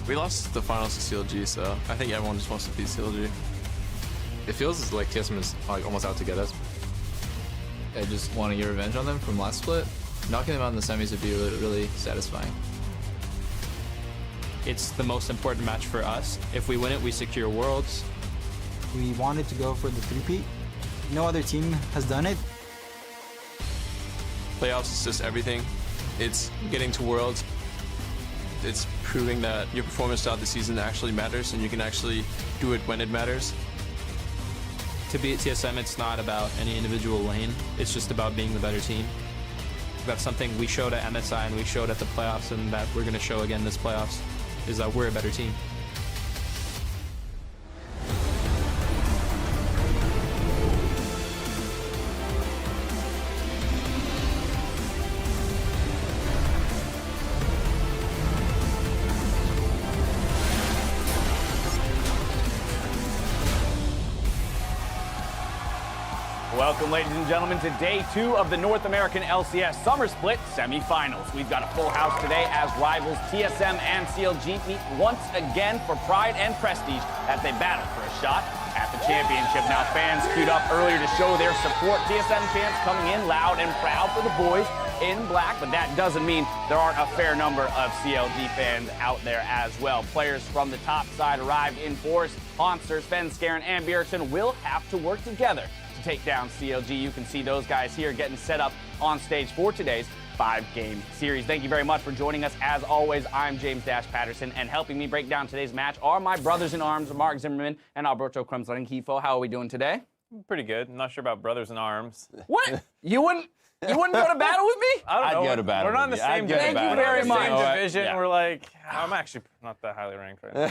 We lost the finals to CLG, so I think everyone just wants to beat CLG. It feels like TSM is like almost out to get us. I just want to get revenge on them from last split. Knocking them out in the semis would be really, really satisfying. It's the most important match for us. If we win it, we secure Worlds. We wanted to go for the three-peat. No other team has done it. Playoffs is just everything. It's getting to Worlds. It's proving that your performance throughout the season actually matters and you can actually do it when it matters. To beat TSM, it's not about any individual lane. It's just about being the better team. That's something we showed at MSI and we showed at the playoffs, and that we're going to show again this playoffs, is that we're a better team. Welcome, ladies and gentlemen, to day 2 of the North American LCS Summer Split semifinals. We've got a full house today as rivals TSM and CLG meet once again for pride and prestige as they battle for a shot at the championship. Now, fans queued up earlier to show their support. TSM fans coming in loud and proud for the boys in black, but that doesn't mean there aren't a fair number of CLG fans out there as well. Players from the top side arrived in force. Honster, Sven, Skaren, and Bjergsen will have to work together to take down CLG. You can see those guys here getting set up on stage for today's 5-game series. Thank you very much for joining us. As always, I'm James Dash Patterson, and helping me break down today's match are my brothers in arms, Mark Zimmerman and Alberto Kremsler-Kifo. How are we doing today? Pretty good. I'm not sure about brothers in arms. What? You wouldn't go to battle with me? I don't know. I'd go to battle. We're not in the same division. Thank you very much. Division. Yeah. We're like, I'm actually not that highly ranked right now.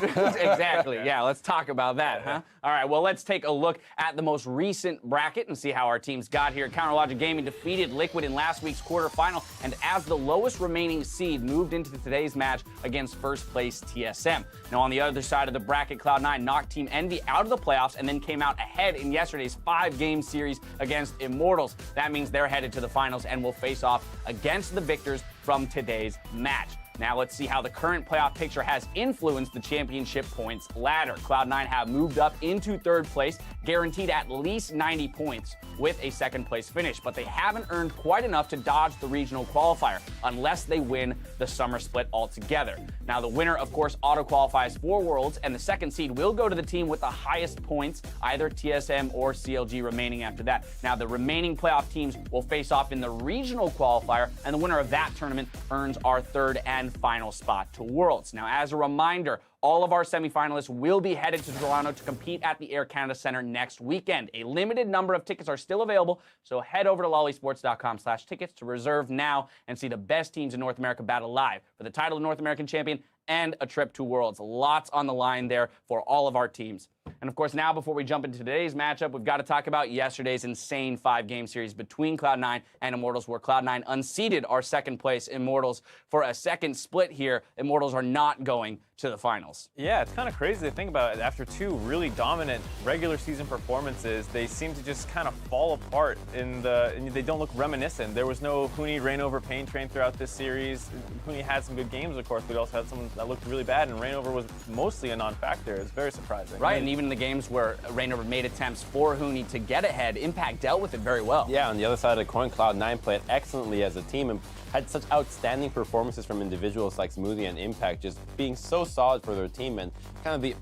Exactly. Yeah, let's talk about that, huh? All right, well, let's take a look at the most recent bracket and see how our teams got here. Counterlogic Gaming defeated Liquid in last week's quarterfinal, and as the lowest remaining seed, moved into today's match against first place TSM. Now, on the other side of the bracket, Cloud9 knocked Team Envy out of the playoffs and then came out ahead in yesterday's 5-game series against Immortals. That means they're headed to the finals and will face off against the victors from today's match. Now let's see how the current playoff picture has influenced the championship points ladder. Cloud9 have moved up into 3rd place, guaranteed at least 90 points with a 2nd place finish, but they haven't earned quite enough to dodge the regional qualifier unless they win the summer split altogether. Now the winner, of course, auto-qualifies for Worlds, and the 2nd seed will go to the team with the highest points, either TSM or CLG remaining after that. Now the remaining playoff teams will face off in the regional qualifier, and the winner of that tournament earns our 3rd and final spot to Worlds. Now, as a reminder, all of our semifinalists will be headed to Toronto to compete at the Air Canada Centre next weekend. A limited number of tickets are still available, so head over to lollysports.com/tickets to reserve now and see the best teams in North America battle live for the title of North American champion and a trip to Worlds. Lots on the line there for all of our teams. And of course, now before we jump into today's matchup, we've got to talk about yesterday's insane 5-game series between Cloud9 and Immortals, where Cloud9 unseated our 2nd place Immortals for a 2nd split here. Immortals are not going to the finals. Yeah, it's kind of crazy to think about it. After 2 really dominant regular season performances, they seem to just kind of fall apart and they don't look reminiscent. There was no Huni Reignover pain train throughout this series. Huni had some good games, of course, but he also had some that looked really bad, and Reignover was mostly a non-factor. It's very surprising. Right, and even in the games where Reignover made attempts for Huni to get ahead, Impact dealt with it very well. Yeah, on the other side of the coin, Cloud9 played excellently as a team and had such outstanding performances from individuals like Smoothie and Impact, just being so solid for their team, and kind of the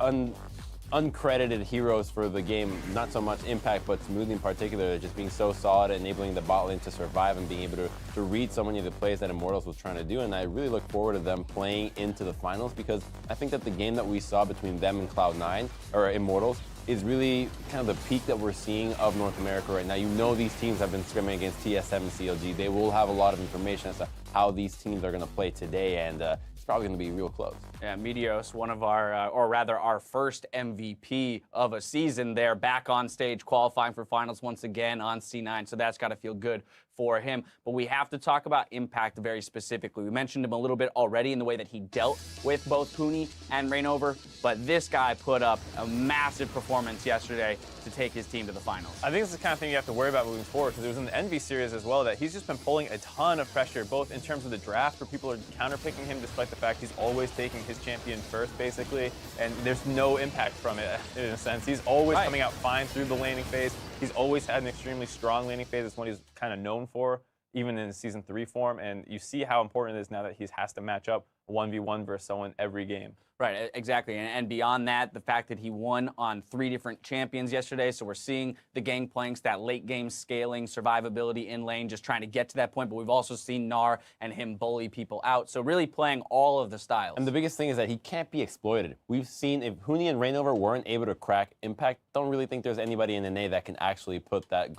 uncredited heroes for the game, not so much Impact, but Smoothie in particular, just being so solid, enabling the bot lane to survive and being able to read so many of the plays that Immortals was trying to do. And I really look forward to them playing into the finals, because I think that the game that we saw between them and Cloud9, or Immortals, is really kind of the peak that we're seeing of North America right now. You know these teams have been scrimming against TSM and CLG. They will have a lot of information as to how these teams are going to play today, and it's probably going to be real close. Yeah, Meteos, one of our, or rather our first MVP of a season there, back on stage qualifying for finals once again on C9, so that's got to feel good for him. But we have to talk about Impact very specifically. We mentioned him a little bit already in the way that he dealt with both Huni and Reignover, but this guy put up a massive performance yesterday to take his team to the finals. I think it's the kind of thing you have to worry about moving forward, because it was in the Envy series as well that he's just been pulling a ton of pressure, both in terms of the draft, where people are counterpicking him despite the fact he's always taking his series champion first, basically, and there's no impact from it in a sense. He's always coming out fine through the laning phase. He's always had an extremely strong laning phase. It's what he's kind of known for, even in Season 3 form, and you see how important it is now that he has to match up 1v1 versus someone every game. Right, exactly. And beyond that, the fact that he won on 3 different champions yesterday, so we're seeing the Gangplanks, that late game scaling, survivability in lane, just trying to get to that point, but we've also seen Gnar and him bully people out, so really playing all of the styles. And the biggest thing is that he can't be exploited. We've seen if Huni and Reignover weren't able to crack Impact, don't really think there's anybody in NA that can actually put that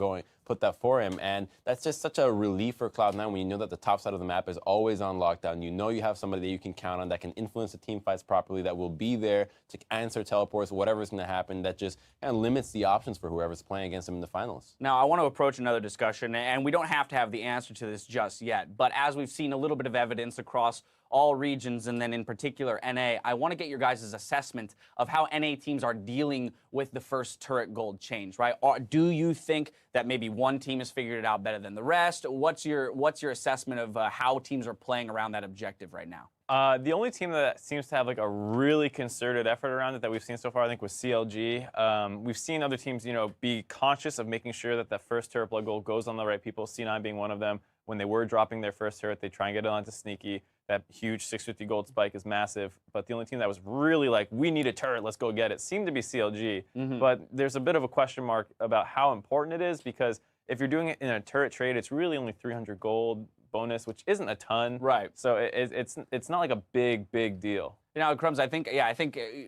for him, and that's just such a relief for Cloud9 when you know that the top side of the map is always on lockdown. You know you have somebody that you can count on that can influence the team fights properly, that will be there to answer teleports, whatever's going to happen, that just kind of limits the options for whoever's playing against him in the finals. Now, I want to approach another discussion, and we don't have to have the answer to this just yet, but as we've seen a little bit of evidence across all regions, and then in particular NA, I want to get your guys' assessment of how NA teams are dealing with the first turret gold change, right? Do you think that maybe one team has figured it out better than the rest? What's your assessment of how teams are playing around that objective right now? The only team that seems to have like a really concerted effort around it that we've seen so far, I think, was CLG. We've seen other teams, be conscious of making sure that first turret blood gold goes on the right people, C9 being one of them. When they were dropping their first turret, they try and get it onto Sneaky. That huge 650 gold spike is massive, but the only team that was really like, we need a turret, let's go get it, seemed to be CLG. But there's a bit of a question mark about how important it is, because if you're doing it in a turret trade, it's really only 300 gold bonus, which isn't a ton. Right. So it's not like a big deal. Crumbs, I think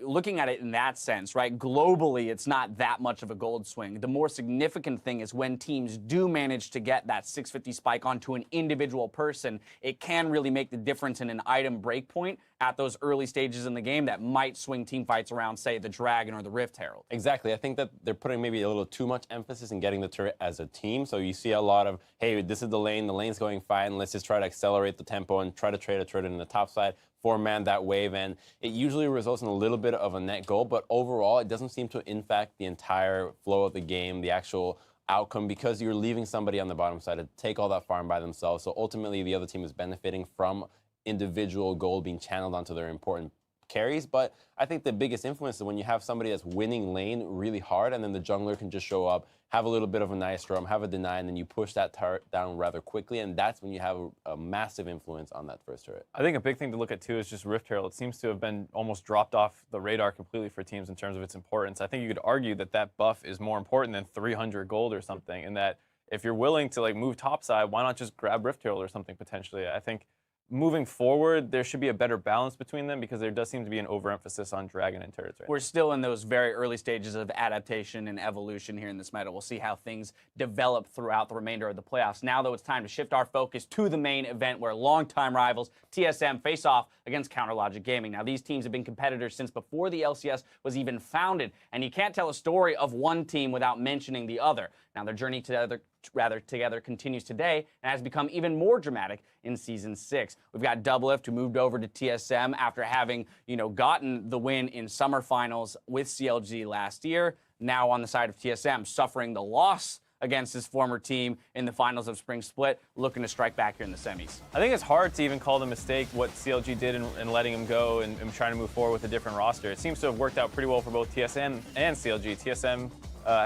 looking at it in that sense, right, globally, it's not that much of a gold swing. The more significant thing is when teams do manage to get that 650 spike onto an individual person, it can really make the difference in an item breakpoint at those early stages in the game that might swing team fights around, say, the Dragon or the Rift Herald. Exactly. I think that they're putting maybe a little too much emphasis in getting the turret as a team. So you see a lot of, hey, this is the lane's going fine, let's just try to accelerate the tempo and try to trade a turret in the top side, 4-man that wave, and it usually results in a little bit of a net goal, but overall it doesn't seem to impact the entire flow of the game, the actual outcome, because you're leaving somebody on the bottom side to take all that farm by themselves. So ultimately the other team is benefiting from individual gold being channeled onto their important carries. But I think the biggest influence is when you have somebody that's winning lane really hard, and then the jungler can just show up, have a little bit of a nice roam, have a deny, and then you push that turret down rather quickly, and that's when you have a massive influence on that first turret. I think a big thing to look at, too, is just Rift Herald. It seems to have been almost dropped off the radar completely for teams in terms of its importance. I think you could argue that buff is more important than 300 gold or something, and that if you're willing to move topside, why not just grab Rift Herald or something potentially? I think moving forward, there should be a better balance between them, because there does seem to be an overemphasis on Dragon and turrets right now. We're still in those very early stages of adaptation and evolution here in this meta. We'll see how things develop throughout the remainder of the playoffs. Now, though, it's time to shift our focus to the main event, where longtime rivals TSM face off against CounterLogic Gaming. Now, these teams have been competitors since before the LCS was even founded, and you can't tell a story of one team without mentioning the other. Now, their journey together continues today and has become even more dramatic in Season 6. We've got Doublelift, who moved over to TSM after having, gotten the win in summer finals with CLG last year. Now on the side of TSM, suffering the loss against his former team in the finals of Spring Split, looking to strike back here in the semis. I think it's hard to even call the mistake what CLG did in letting him go and trying to move forward with a different roster. It seems to have worked out pretty well for both TSM and CLG. TSM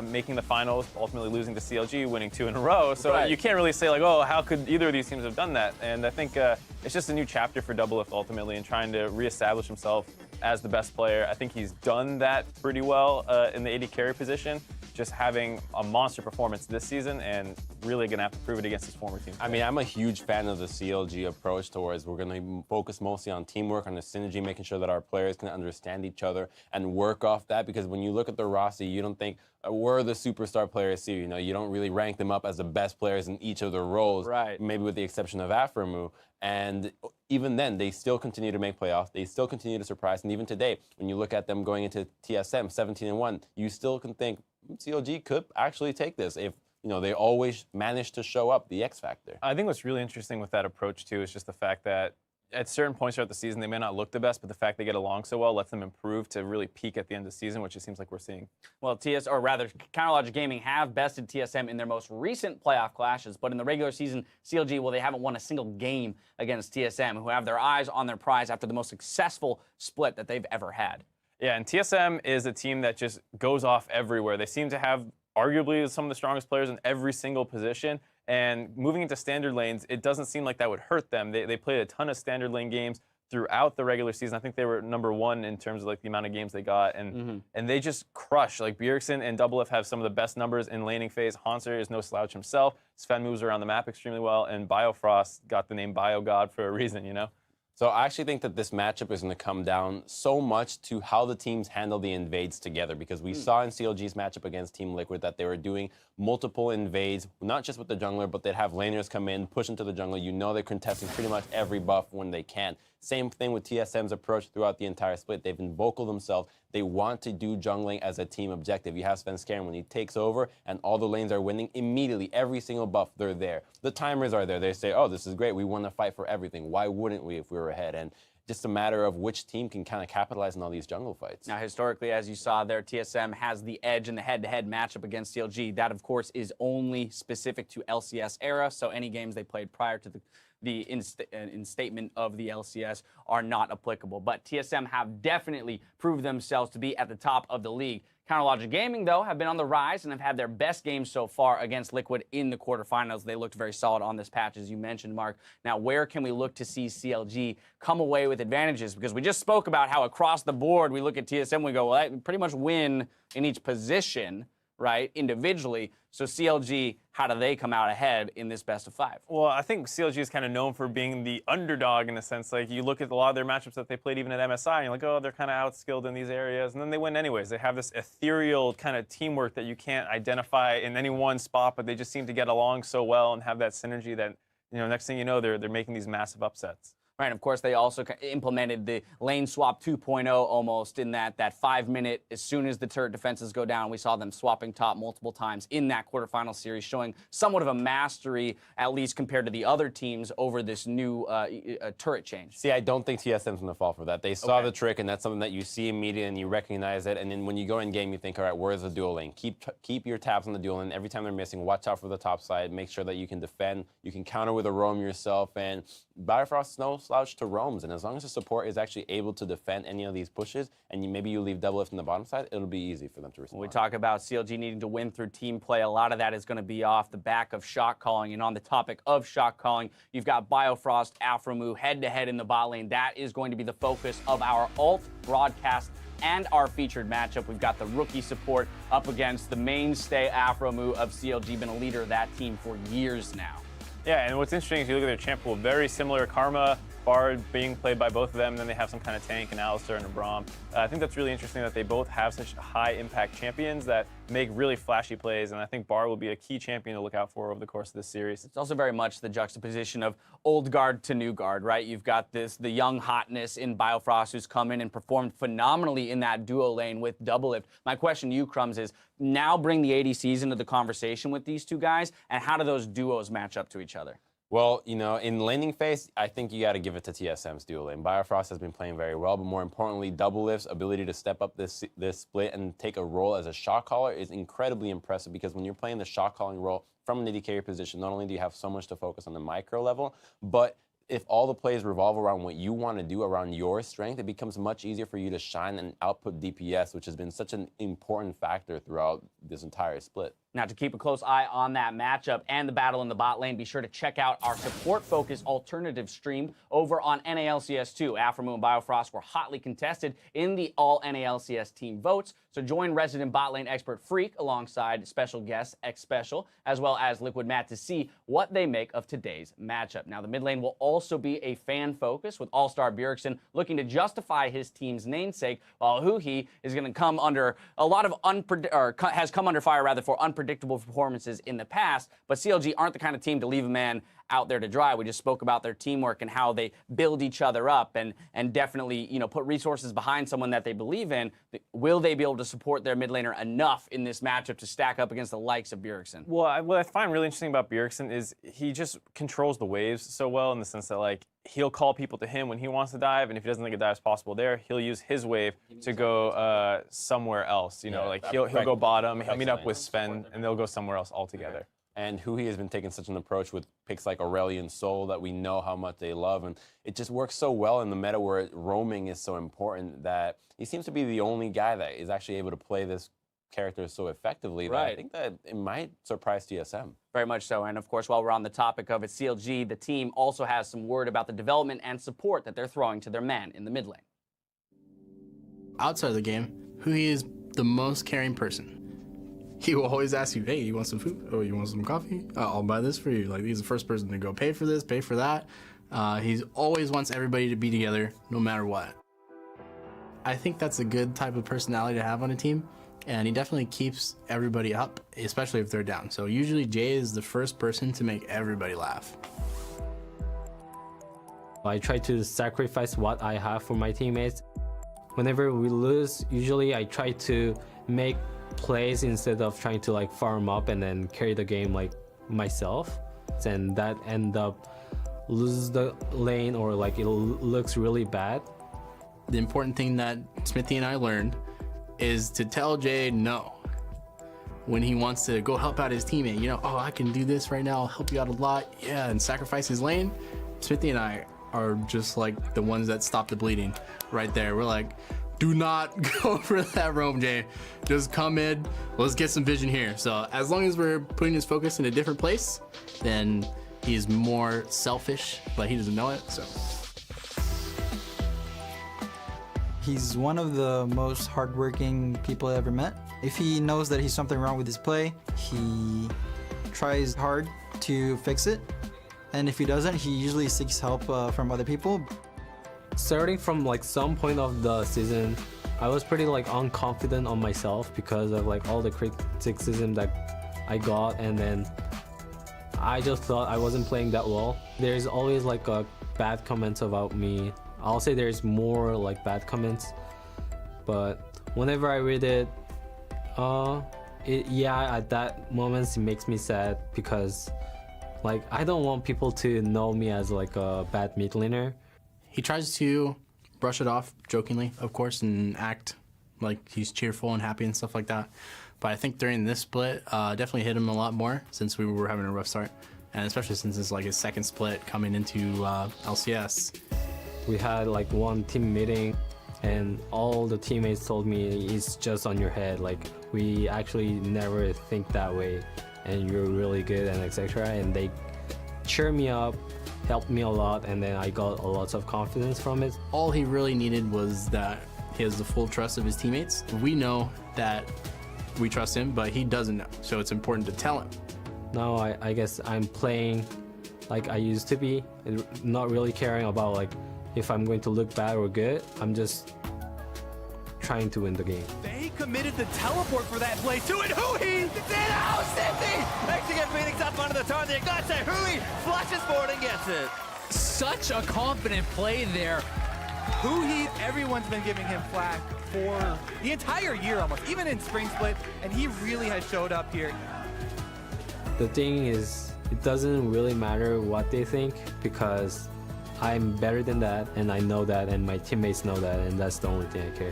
making the finals, ultimately losing to CLG, winning 2 in a row. So you can't really say how could either of these teams have done that? And I think it's just a new chapter for Doublelift ultimately, and trying to reestablish himself as the best player. I think he's done that pretty well in the AD carry position, just having a monster performance this season, and really gonna have to prove it against his former team. I mean, I'm a huge fan of the CLG approach towards we're gonna focus mostly on teamwork, on the synergy, making sure that our players can understand each other and work off that, because when you look at the roster, you don't think we're the superstar players here. You don't really rank them up as the best players in each of their roles, right? Maybe with the exception of Aframu. And even then, they still continue to make playoffs. They still continue to surprise. And even today, when you look at them going into TSM 17-1, you still can think CLG could actually take this if they always manage to show up the X factor. I think what's really interesting with that approach too is just the fact that at certain points throughout the season, they may not look the best, but the fact they get along so well lets them improve to really peak at the end of the season, which it seems like we're seeing. Well, Counterlogic Gaming have bested TSM in their most recent playoff clashes, but in the regular season, CLG, well, they haven't won a single game against TSM, who have their eyes on their prize after the most successful split that they've ever had. Yeah, and TSM is a team that just goes off everywhere. They seem to have arguably some of the strongest players in every single position. And moving into standard lanes, it doesn't seem like that would hurt them. They played a ton of standard lane games throughout the regular season. I think they were #1 in terms of like the amount of games they got, and they just crush. Like Bjergsen and Double F have some of the best numbers in laning phase. Hanser is no slouch himself. Sven moves around the map extremely well, and Biofrost got the name Bio God for a reason, you know. So I actually think that this matchup is going to come down so much to how the teams handle the invades together, because we saw in CLG's matchup against Team Liquid that they were doing multiple invades, not just with the jungler, but they'd have laners come in, push into the jungle. You know they're contesting pretty much every buff when they can. Same thing with TSM's approach throughout the entire split. They've been vocal themselves. They want to do jungling as a team objective. You have Sven Skaren when he takes over and all the lanes are winning, immediately every single buff, they're there. The timers are there. They say, oh, this is great. We want to fight for everything. Why wouldn't we if we were ahead? And just a matter of which team can kind of capitalize on all these jungle fights. Now, historically, as you saw there, TSM has the edge in the head-to-head matchup against CLG. That, of course, is only specific to LCS era, so any games they played prior to the instatement of the LCS are not applicable. But TSM have definitely proved themselves to be at the top of the league. Counterlogic Gaming, though, have been on the rise and have had their best games so far against Liquid in the quarterfinals. They looked very solid on this patch, as you mentioned, Mark. Now, where can we look to see CLG come away with advantages? Because we just spoke about how across the board we look at TSM, we go, well, they pretty much win in each position, right, individually. So CLG, how do they come out ahead in this best of 5? Well, I think CLG is kind of known for being the underdog in a sense. Like, you look at a lot of their matchups that they played even at MSI, and you're like, oh, they're kind of outskilled in these areas, and then they win anyways. They have this ethereal kind of teamwork that you can't identify in any one spot, but they just seem to get along so well and have that synergy that, you know, next thing you know, they're making these massive upsets. Right, and of course, they also implemented the lane swap 2.0 almost in that 5-minute, as soon as the turret defenses go down, we saw them swapping top multiple times in that quarterfinal series, showing somewhat of a mastery, at least compared to the other teams, over this new turret change. See, I don't think TSM's going to fall for that. They saw the trick, and that's something that you see immediately, and you recognize it, and then when you go in game, you think, all right, where's the dual lane? Keep your tabs on the dual lane. Every time they're missing, watch out for the top side. Make sure that you can defend. You can counter with a roam yourself, and Biofrost no slouch to roams, and as long as the support is actually able to defend any of these pushes, and maybe you leave Double F in the bottom side, it'll be easy for them to respond. When we talk about CLG needing to win through team play, a lot of that is going to be off the back of shot calling. And on the topic of shot calling, you've got Biofrost, Afromu head-to-head in the bot lane. That is going to be the focus of our alt broadcast and our featured matchup. We've got the rookie support up against the mainstay Afromu of CLG, been a leader of that team for years now. Yeah, and what's interesting is you look at their champ pool, very similar. Karma, Bard being played by both of them, and then they have some kind of tank, and Alistar and a Braum. I think that's really interesting that they both have such high-impact champions that make really flashy plays, and I think Bard will be a key champion to look out for over the course of this series. It's also very much the juxtaposition of old guard to new guard, right? You've got the young hotness in Biofrost, who's come in and performed phenomenally in that duo lane with Double Lift. My question to you, Crumbs, is now bring the ADCs into the conversation with these two guys, and how do those duos match up to each other? Well, you know, in laning phase, I think you got to give it to TSM's dual lane. Biofrost has been playing very well, but more importantly, Double Lift's ability to step up this split and take a role as a shot caller is incredibly impressive, because when you're playing the shot calling role from an AD carry position, not only do you have so much to focus on the micro level, but if all the plays revolve around what you want to do, around your strength, it becomes much easier for you to shine and output DPS, which has been such an important factor throughout this entire split. Now, to keep a close eye on that matchup and the battle in the bot lane, be sure to check out our support-focused alternative stream over on NALCS2. Afromu and Biofrost were hotly contested in the all-NALCS team votes, so join resident bot lane expert Freak alongside special guest X Special, as well as Liquid Matt, to see what they make of today's matchup. Now, the mid lane will also be a fan focus, with All-Star Bjergsen looking to justify his team's namesake, while Huhi is going to come under a lot of has come under fire rather for unpredictable performances in the past. But CLG aren't the kind of team to leave a man out there to dry. We just spoke about their teamwork and how they build each other up and definitely, you know, put resources behind someone that they believe in. Will they be able to support their mid laner enough in this matchup to stack up against the likes of Bjergsen? Well, what I find really interesting about Bjergsen is he just controls the waves so well, in the sense that, like, he'll call people to him when he wants to dive, and if he doesn't think a dive's possible there, he'll use his wave to go somewhere else. You know, like he'll go bottom, he'll meet up with Sven, and they'll go somewhere else altogether. And Hui has been taking such an approach with picks like Aurelion Sol that we know how much they love, and it just works so well in the meta where roaming is so important that he seems to be the only guy that is actually able to play this character so effectively that I think that it might surprise TSM. Very much so. And of course, while we're on the topic of it, CLG, the team also has some word about the development and support that they're throwing to their man in the mid lane. Outside of the game, Hui is the most caring person. He will always ask you, hey, you want some food? Oh, you want some coffee? I'll buy this for you. Like, he's the first person to go pay for this, pay for that. He always wants everybody to be together no matter what. I think that's a good type of personality to have on a team. And he definitely keeps everybody up, especially if they're down. So usually Jay is the first person to make everybody laugh. I try to sacrifice what I have for my teammates. Whenever we lose, usually I try to make plays instead of trying to like farm up and then carry the game like myself. And that end up lose the lane or like it looks really bad. The important thing that Smithy and I learned is to tell Jay no. When he wants to go help out his teammate, you know, oh, I can do this right now, I'll help you out a lot, yeah, and sacrifice his lane. Smithy and I are just like the ones that stop the bleeding right there. We're like, do not go for that roam, Jay. Just come in, let's get some vision here. So as long as we're putting his focus in a different place, then he's more selfish, but he doesn't know it, so. He's one of the most hardworking people I ever met. If he knows that he's something wrong with his play, he tries hard to fix it. And if he doesn't, he usually seeks help from other people. Starting from like some point of the season, I was pretty like unconfident on myself because of like all the criticism that I got, and then I just thought I wasn't playing that well. There's always like a bad comments about me. I'll say there's more like bad comments, but whenever I read it, at that moment it makes me sad because like I don't want people to know me as like a bad mid laner. He tries to brush it off jokingly, of course, and act like he's cheerful and happy and stuff like that. But I think during this split, definitely hit him a lot more since we were having a rough start, and especially since it's like his second split coming into LCS. We had like one team meeting and all the teammates told me it's just on your head, like we actually never think that way and you're really good and etc. And they cheer me up, helped me a lot, and then I got a lot of confidence from it. All he really needed was that he has the full trust of his teammates. We know that we trust him, but he doesn't know, so it's important to tell him. Now I guess I'm playing like I used to be, not really caring about like if I'm going to look bad or good. I'm just trying to win the game. They committed the teleport for that play to it. Hui! City! Next to get Phoenix up under the target. They got to Hui! Flashes forward and gets it. Such a confident play there. Hui, everyone's been giving him flack for the entire year almost, even in Spring Split, and he really has showed up here. The thing is, it doesn't really matter what they think because I'm better than that, and I know that, and my teammates know that, and that's the only thing I care.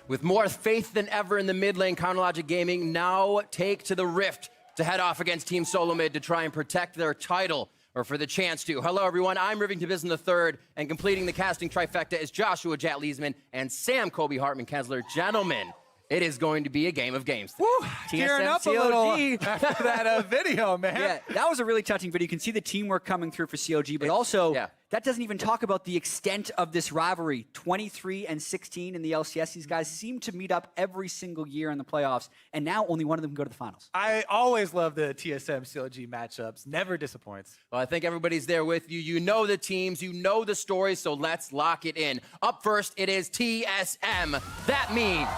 With more faith than ever in the mid lane, Counterlogic Gaming now take to the Rift to head off against Team SoloMid to try and protect their title, or for the chance to. Hello, everyone. I'm Rivington Bisson III, and completing the casting trifecta is Joshua Jat Leesman and Sam Kobe Hartman Kessler. Gentlemen, it is going to be a game of games. Woo! Tearing up a little after that video, man. Yeah, that was a really touching video. You can see the teamwork coming through for CLG, but also that doesn't even talk about the extent of this rivalry. 23 and 16 in the LCS. These guys seem to meet up every single year in the playoffs, and now only one of them can go to the finals. I always love the TSM CLG matchups. Never disappoints. Well, I think everybody's there with you. You know the teams, you know the stories, so let's lock it in. Up first, it is TSM. That means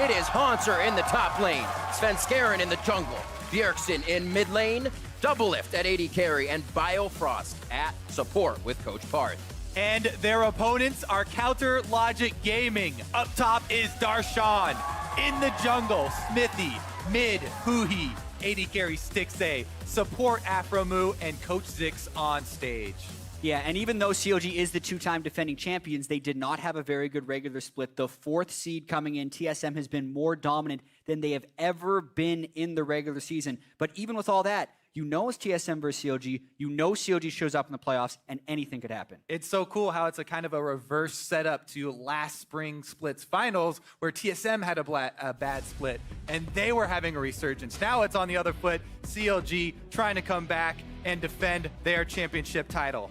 it is Haunter in the top lane, Svenskeren in the jungle, Bjergsen in mid lane, Doublelift at AD carry, and Biofrost at support with Coach Parth. And their opponents are Counterlogic Gaming. Up top is Darshan. In the jungle, Smithy, mid, Huhi, AD carry Stixay, support Afromu, and Coach Zix on stage. Yeah, and even though COG is the two-time defending champions, they did not have a very good regular split. The 4th seed coming in, TSM has been more dominant than they have ever been in the regular season. But even with all that, you know it's TSM versus COG. You know COG shows up in the playoffs, and anything could happen. It's so cool how it's a kind of a reverse setup to last spring splits finals, where TSM had a bad split, and they were having a resurgence. Now it's on the other foot, CLG trying to come back and defend their championship title.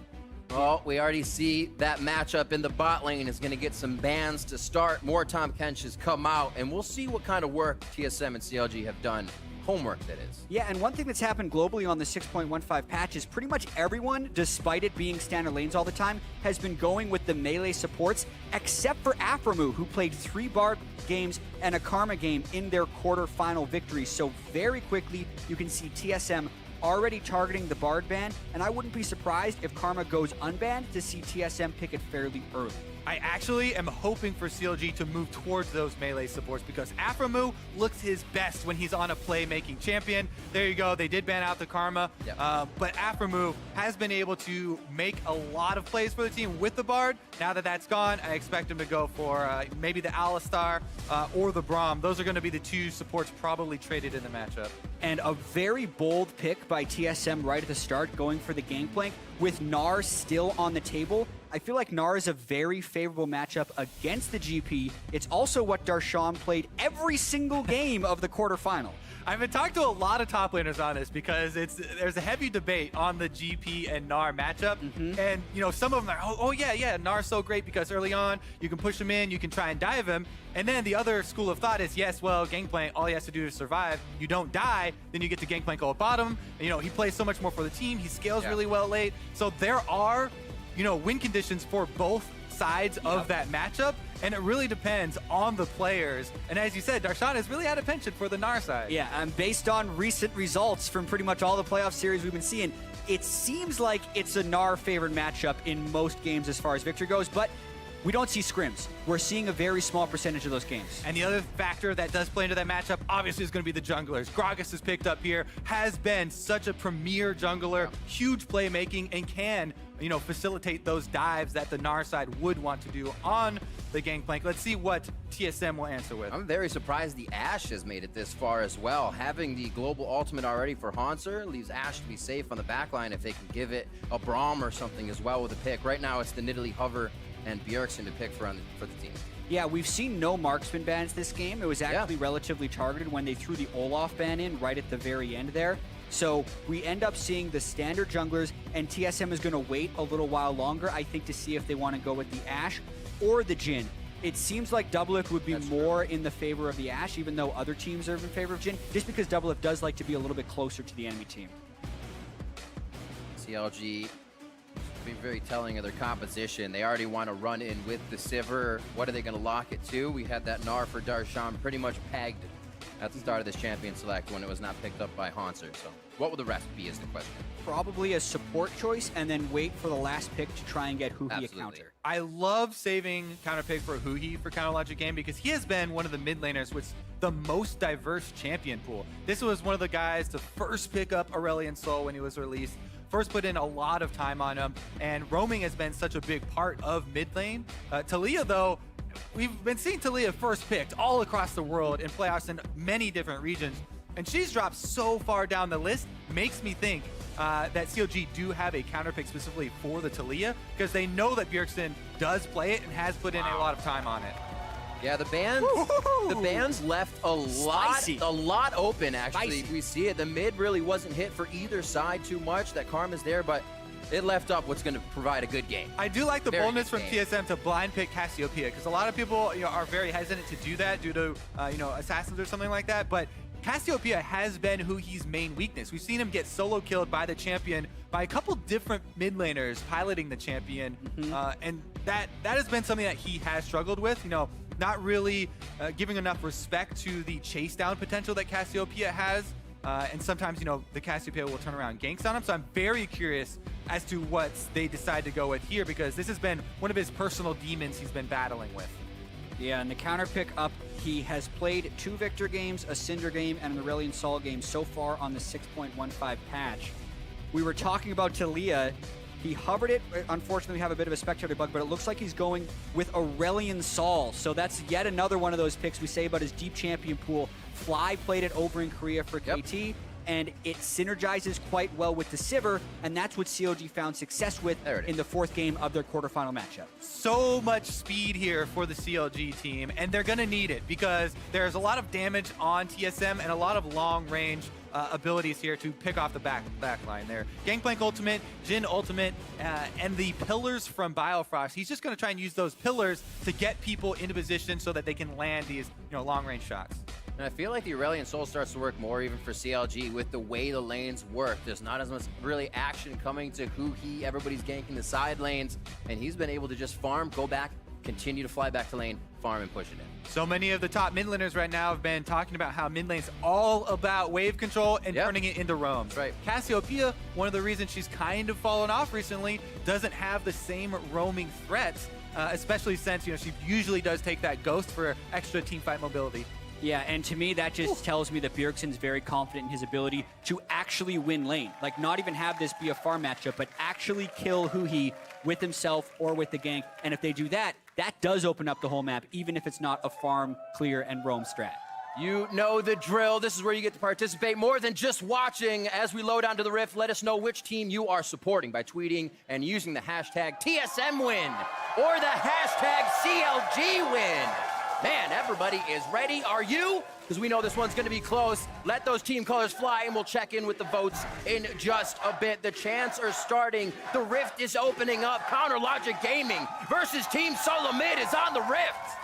Well, we already see that matchup in the bot lane is going to get some bans to start. More Tom Kench has come out, and we'll see what kind of work TSM and CLG have done. Homework, that is. Yeah, and one thing that's happened globally on the 6.15 patch is pretty much everyone, despite it being standard lanes all the time, has been going with the melee supports, except for Afromu, who played 3 Bard games and a Karma game in their quarterfinal victory. So very quickly, you can see TSM already targeting the Bard ban, and I wouldn't be surprised if Karma goes unbanned to see TSM pick it fairly early. I actually am hoping for CLG to move towards those melee supports because Afromu looks his best when he's on a playmaking champion. There you go. They did ban out the Karma, but Afromu has been able to make a lot of plays for the team with the Bard. Now that that's gone, I expect him to go for maybe the Alistar or the Braum. Those are going to be the 2 supports probably traded in the matchup. And a very bold pick by TSM right at the start, going for the Gangplank. With Gnar still on the table, I feel like Gnar is a very favorable matchup against the GP. It's also what Darshan played every single game of the quarterfinal. I've been talking to a lot of top laners on this because there's a heavy debate on the GP and Gnar matchup. And, you know, some of them are, oh yeah, Gnar's so great because early on you can push him in, you can try and dive him. And then the other school of thought is, yes, well, Gangplank, all he has to do is survive. You don't die, then you get to Gangplank go at bottom. And, you know, he plays so much more for the team. He scales really well late. So there are, you know, win conditions for both sides of that matchup, and it really depends on the players. And as you said, Darshan has really had a penchant for the Gnar side. Yeah, and based on recent results from pretty much all the playoff series we've been seeing, it seems like it's a Gnar favored matchup in most games as far as victory goes, but we don't see scrims. We're seeing a very small percentage of those games. And the other factor that does play into that matchup, obviously, is going to be the junglers. Gragas is picked up here, has been such a premier jungler, huge playmaking, and can, you know, facilitate those dives that the Gnar side would want to do on the Gangplank. Let's see what TSM will answer with. I'm very surprised the Ashe has made it this far as well. Having the global ultimate already for Hanser leaves Ashe to be safe on the backline if they can give it a Braum or something as well with a pick. Right now, it's the Nidalee Hover and Bjergsen to pick for the team. Yeah, we've seen no marksman bans this game. It was actually relatively targeted when they threw the Olaf ban in right at the very end there. So we end up seeing the standard junglers, and TSM is going to wait a little while longer, I think, to see if they want to go with the Ashe or the Jhin. It seems like Doublelift would be more in the favor of the Ashe, even though other teams are in favor of Jhin, just because Doublelift does like to be a little bit closer to the enemy team. CLG be very telling of their composition. They already want to run in with the Sivir. What are they going to lock it to? We had that Gnar for Darshan pretty much pegged at the start of this champion select when it was not picked up by Hanser. So what will the rest be is the question. Probably a support choice and then wait for the last pick to try and get Huhi a counter. I love saving counter pick for Huhi for Counter Logic game because he has been one of the mid laners with the most diverse champion pool. This was one of the guys to first pick up Aurelion Sol when he was released. First put in a lot of time on him, and roaming has been such a big part of mid lane. Taliyah, though, we've been seeing Taliyah first picked all across the world in playoffs in many different regions, and she's dropped so far down the list, makes me think that CLG do have a counter pick specifically for the Taliyah, because they know that Bjergsen does play it and has put in a lot of time on it. Yeah, the bands left a lot open, actually. We see it. The mid really wasn't hit for either side too much. That Karma's there, but it left up what's going to provide a good game. I do like the boldness from TSM to blind pick Cassiopeia, because a lot of people, you know, are very hesitant to do that due to, you know, assassins or something like that. But Cassiopeia has been Huhi's main weakness. We've seen him get solo killed by the champion by a couple different mid laners piloting the champion, and that has been something that he has struggled with. You know, not really giving enough respect to the chase down potential that Cassiopeia has. And sometimes, you know, the Cassiopeia will turn around ganks on him. So I'm very curious as to what they decide to go with here, because this has been one of his personal demons he's been battling with. Yeah, and the counter pick up He has played 2 Victor games, a Cinder game, and an Aurelion Sol game so far on the 6.15 patch. We were talking about Talia. He hovered it. Unfortunately, we have a bit of a spectator bug, but it looks like he's going with Aurelion Sol. So that's yet another one of those picks we say about his deep champion pool. Fly played it over in Korea for KT, and it synergizes quite well with the Sivir, and that's what COG found success with in the 4th game of their quarterfinal matchup. So much speed here for the CLG team, and they're going to need it because there's a lot of damage on TSM and a lot of long-range abilities here to pick off the back line there. Gangplank ultimate, Jhin ultimate, and the pillars from Biofrost. He's just going to try and use those pillars to get people into position so that they can land these long-range shots. And I feel like the Aurelion Sol starts to work more even for CLG with the way the lanes work. There's not as much really action coming to Huhi. Everybody's ganking the side lanes, and he's been able to just farm, go back, continue to fly back to lane, farm and push it in. So many of the top mid laners right now have been talking about how mid lane's all about wave control and turning it into roams. Right. Cassiopeia, one of the reasons she's kind of fallen off recently, doesn't have the same roaming threats, especially since she usually does take that ghost for extra teamfight mobility. Yeah, and to me, that just tells me that Bjergsen's very confident in his ability to actually win lane. Like, not even have this be a farm matchup, but actually kill Huhi with himself or with the gank. And if they do that, that does open up the whole map, even if it's not a farm, clear, and roam strat. You know the drill. This is where you get to participate more than just watching. As we load onto the Rift, let us know which team you are supporting by tweeting and using the hashtag TSMWin or the hashtag CLGWin. Man, everybody is ready. Are you? Because we know this one's going to be close. Let those team colors fly, and we'll check in with the votes in just a bit. The chants are starting. The Rift is opening up. Counter Logic Gaming versus Team SoloMid is on the Rift.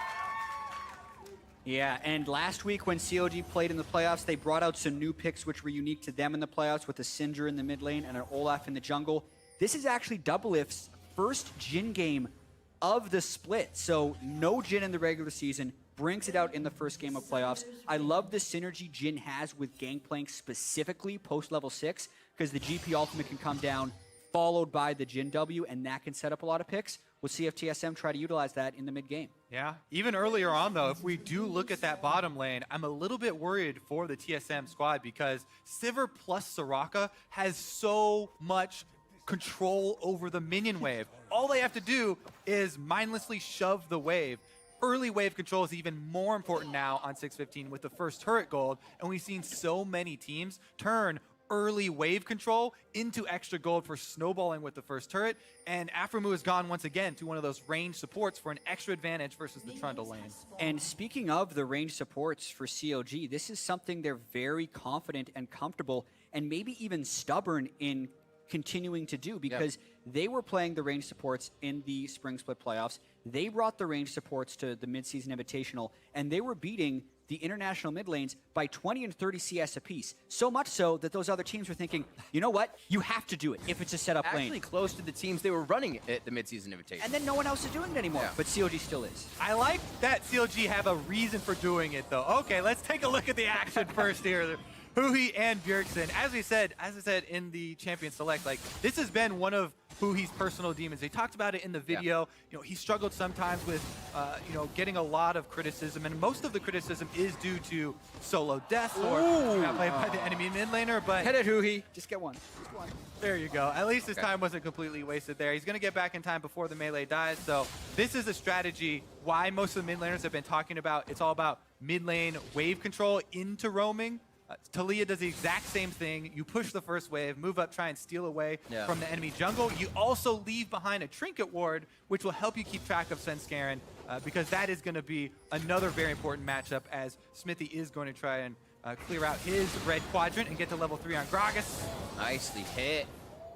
Yeah, and last week when COG played in the playoffs, they brought out some new picks which were unique to them in the playoffs with a Cinder in the mid lane and an Olaf in the jungle. This is actually Doublelift's first Jhin game of the split. So no Jhin in the regular season, brings it out in the first game of playoffs. I love the synergy Jhin has with Gangplank specifically post level 6, because the GP ultimate can come down followed by the Jhin W, and that can set up a lot of picks. We'll see if TSM try to utilize that in the mid game. Yeah, even earlier on though, if we do look at that bottom lane, I'm a little bit worried for the TSM squad because Sivir plus Soraka has so much control over the minion wave. All they have to do is mindlessly shove the wave. Early wave control is even more important now on 615 with the first turret gold, and we've seen so many teams turn early wave control into extra gold for snowballing with the first turret, and Aphromoo has gone once again to one of those range supports for an extra advantage versus the Trundle lane. And speaking of the range supports for COG, this is something they're very confident and comfortable and maybe even stubborn in continuing to do, because they were playing the range supports in the Spring Split playoffs. They brought the range supports to the mid-season invitational, and they were beating the international mid lanes by 20 and 30 CS apiece. So much so that those other teams were thinking, you know what? You have to do it if it's a setup lane. Actually close to the teams they were running at the mid-season invitation. And then no one else is doing it anymore. But COG still is. I like that COG have a reason for doing it though. Okay, let's take a look at the action first here. Huhi and Bjergsen. As I said in the Champion Select, like, this has been one of Huhi's personal demons. They talked about it in the video. He struggled sometimes with, getting a lot of criticism, and most of the criticism is due to solo deaths or got played by the enemy mid laner. But hit it, Huhi. Just get one. Just one. There you go. At least his time wasn't completely wasted there. He's going to get back in time before the melee dies. So this is a strategy why most of the mid laners have been talking about. It's all about mid lane wave control into roaming. Talia does the exact same thing. You push the first wave, move up, try and steal away from the enemy jungle. You also leave behind a trinket ward, which will help you keep track of Svenskeren, because that is going to be another very important matchup, as Smithy is going to try and clear out his red quadrant and get to level 3 on Gragas. Nicely hit.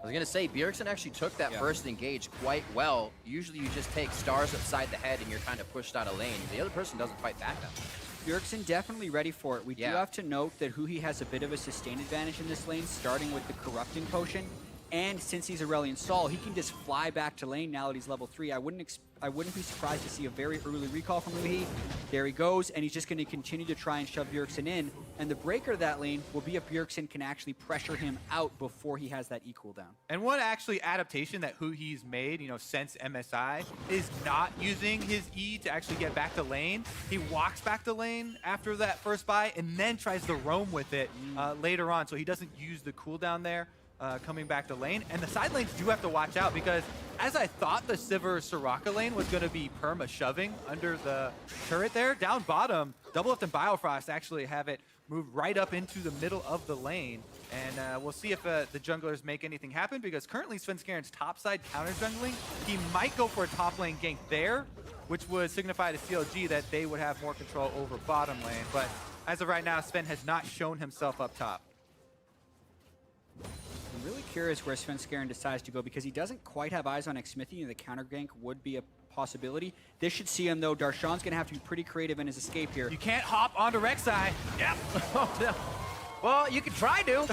I was going to say, Bjergsen actually took that first engage quite well. Usually you just take stars upside the head and you're kind of pushed out of lane. The other person doesn't fight back that much. Bjergsen definitely ready for it. We do have to note that Huhi has a bit of a sustain advantage in this lane, starting with the Corrupting Potion. And since he's Aurelion Sol, he can just fly back to lane now that he's level 3. I wouldn't I wouldn't be surprised to see a very early recall from Huhi. There he goes, and he's just going to continue to try and shove Bjergsen in. And the breaker of that lane will be if Bjergsen can actually pressure him out before he has that E cooldown. And one actually adaptation that Huhi's made, since MSI is not using his E to actually get back to lane. He walks back to lane after that first buy and then tries to roam with it later on, so he doesn't use the cooldown there. Coming back to lane. And the side lanes do have to watch out because as I thought the Sivir Soraka lane was going to be perma shoving under the turret there, down bottom, Doublelift and Biofrost actually have it move right up into the middle of the lane. And we'll see if the junglers make anything happen because currently Svenskaren's topside counter jungling. He might go for a top lane gank there, which would signify to CLG that they would have more control over bottom lane. But as of right now, Sven has not shown himself up top. I'm really curious where Svenskeren decides to go because he doesn't quite have eyes on Xmithy, and the counter gank would be a possibility. This should see him, though. Darshan's going to have to be pretty creative in his escape here. You can't hop onto Rek'Sai. Yep. Oh, no. Well, you could try to.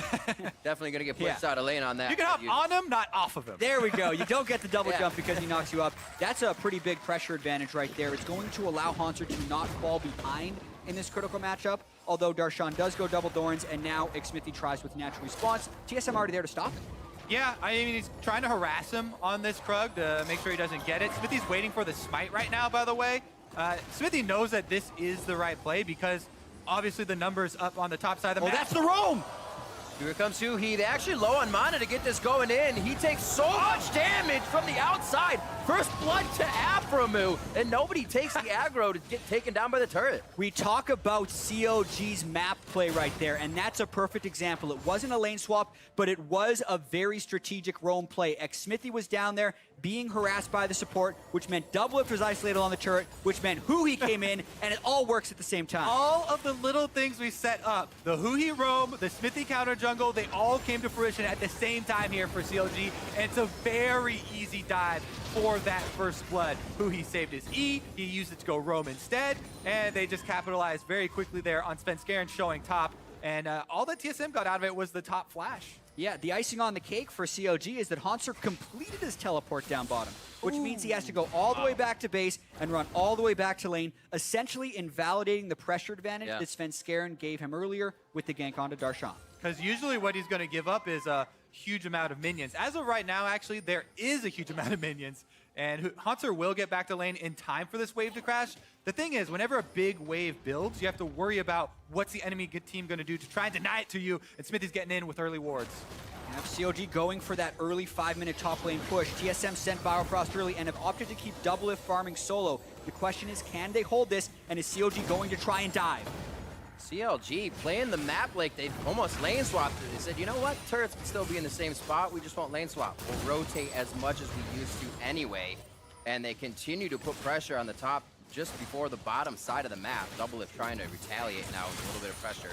Definitely going to get blitzed out of lane on that. You can hop on him, not off of him. There we go. You don't get the double jump because he knocks you up. That's a pretty big pressure advantage right there. It's going to allow Haunter to not fall behind in this critical matchup, although Darshan does go double Thorns, and now Xmithy tries with natural response. TSM already there to stop him. Yeah, I mean, he's trying to harass him on this Krug to make sure he doesn't get it. Smithy's waiting for the smite right now, by the way. Smithy knows that this is the right play because obviously the number's up on the top side of the map. That's the roam! Here comes Huhi. They're actually low on mana to get this going in. He takes so much damage from the outside. First blood to Aphromoo, and nobody takes the aggro to get taken down by the turret. We talk about COG's map play right there, and that's a perfect example. It wasn't a lane swap, but it was a very strategic roam play. Xmithy was down there being harassed by the support, which meant Doublelift was isolated on the turret, which meant Huhi came in, and it all works at the same time. All of the little things we set up, the Huhi roam, the Smithy counter jungle, they all came to fruition at the same time here for CLG, and it's a very easy dive for that first blood. Huhi saved his E, he used it to go roam instead, and they just capitalized very quickly there on Svenskeren showing top, and all that TSM got out of it was the top flash. Yeah, the icing on the cake for COG is that Haunter completed his teleport down bottom, which means he has to go all the way back to base and run all the way back to lane, essentially invalidating the pressure advantage that Svenskeren gave him earlier with the gank onto Darshan. Because usually what he's going to give up is a huge amount of minions. As of right now, actually, there is a huge amount of minions. And Haunter will get back to lane in time for this wave to crash. The thing is, whenever a big wave builds, you have to worry about what's the enemy team going to do to try and deny it to you. And Smithy's getting in with early wards. You have COG going for that early 5-minute top lane push. TSM sent Biofrost early and have opted to keep Doublelift farming solo. The question is, can they hold this? And is COG going to try and dive? CLG playing the map like they've almost lane swapped it. They said, you know what? Turrets can still be in the same spot. We just won't lane swap. We'll rotate as much as we used to anyway. And they continue to put pressure on the top just before the bottom side of the map. Doublelift trying to retaliate now with a little bit of pressure.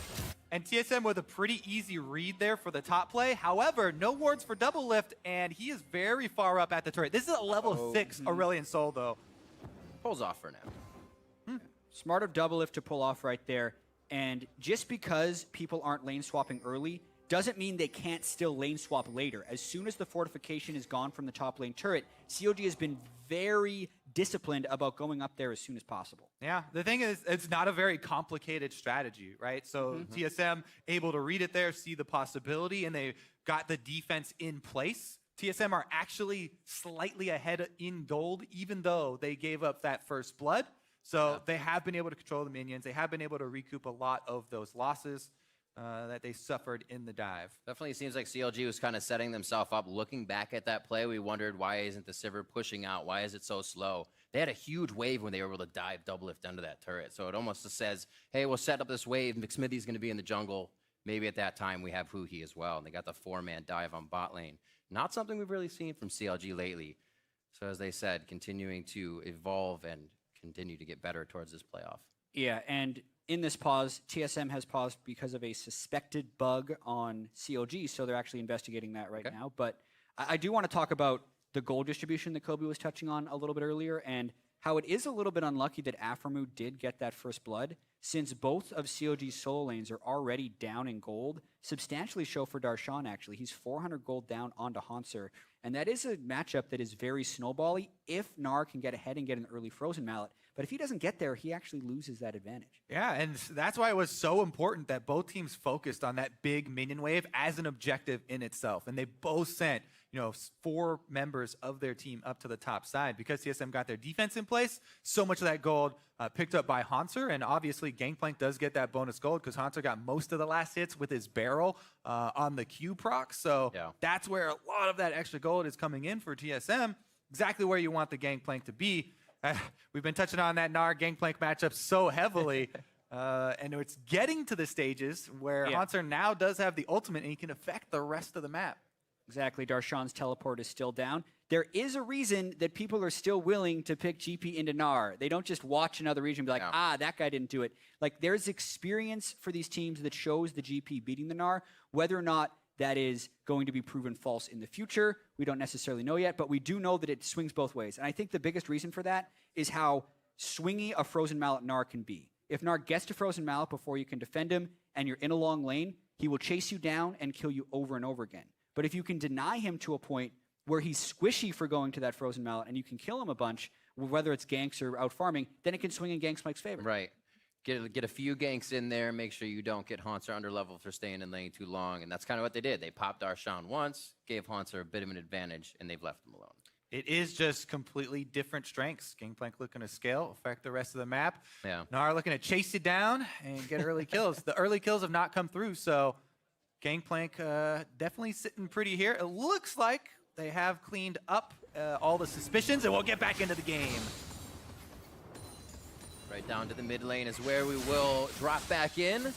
And TSM with a pretty easy read there for the top play. However, no wards for Doublelift, and he is very far up at the turret. This is a level 6 Aurelion Sol, though. Pulls off for now. Smart of Doublelift to pull off right there. And just because people aren't lane swapping early doesn't mean they can't still lane swap later. As soon as the fortification is gone from the top lane turret, COG has been very disciplined about going up there as soon as possible. Yeah, the thing is, it's not a very complicated strategy, right? So TSM able to read it there, see the possibility, and they got the defense in place. TSM are actually slightly ahead in gold, even though they gave up that first blood. So they have been able to control the minions. They have been able to recoup a lot of those losses that they suffered in the dive. Definitely seems like CLG was kind of setting themselves up. Looking back at that play, we wondered, why isn't the Sivir pushing out? Why is it so slow? They had a huge wave when they were able to dive Doublelift under that turret. So it almost just says, hey, we'll set up this wave. McSmithy's going to be in the jungle. Maybe at that time we have Huhi as well. And they got the 4-man dive on bot lane. Not something we've really seen from CLG lately. So as they said, continuing to evolve and continue to get better towards this playoff. Yeah, and in this pause, TSM has paused because of a suspected bug on COG, so they're actually investigating that right now. But I do want to talk about the gold distribution that Kobe was touching on a little bit earlier, and how it is a little bit unlucky that Aphromoo did get that first blood. since both of COG's solo lanes are already down in gold, substantially show for Darshan, actually. He's 400 gold down onto Hanser, and that is a matchup that is very snowbally if Gnar can get ahead and get an early Frozen Mallet. But if he doesn't get there, he actually loses that advantage. Yeah, and that's why it was so important that both teams focused on that big minion wave as an objective in itself. And they both sent, 4 members of their team up to the top side. Because TSM got their defense in place, so much of that gold picked up by Hanser. And obviously, Gangplank does get that bonus gold because Hanser got most of the last hits with his barrel on the Q proc. So that's where a lot of that extra gold is coming in for TSM. Exactly where you want the Gangplank to be. We've been touching on that Gnar Gangplank matchup so heavily, and it's getting to the stages where Hanser now does have the ultimate and he can affect the rest of the map. Exactly, Darshan's teleport is still down. There is a reason that people are still willing to pick GP into Gnar. They don't just watch another region and be like, that guy didn't do it. Like, there's experience for these teams that shows the GP beating the Gnar. Whether or not that is going to be proven false in the future, we don't necessarily know yet, but we do know that it swings both ways. And I think the biggest reason for that is how swingy a Frozen Mallet Gnar can be. If Gnar gets to Frozen Mallet before you can defend him and you're in a long lane, he will chase you down and kill you over and over again. But if you can deny him to a point where he's squishy for going to that Frozen Mallet and you can kill him a bunch, whether it's ganks or out farming, then it can swing in Gankspike's favor. Right. Get a few ganks in there, make sure you don't get Hanser under level for staying in lane too long. And that's kind of what they did. They popped Darshan once, gave Hanser a bit of an advantage, and they've left him alone. It is just completely different strengths. Gangplank looking to scale, affect the rest of the map. Yeah. Gnar looking to chase you down and get early kills. The early kills have not come through, so Gangplank definitely sitting pretty here. It looks like they have cleaned up all the suspicions, and we'll get back into the game. Right down to the mid lane is where we will drop back in.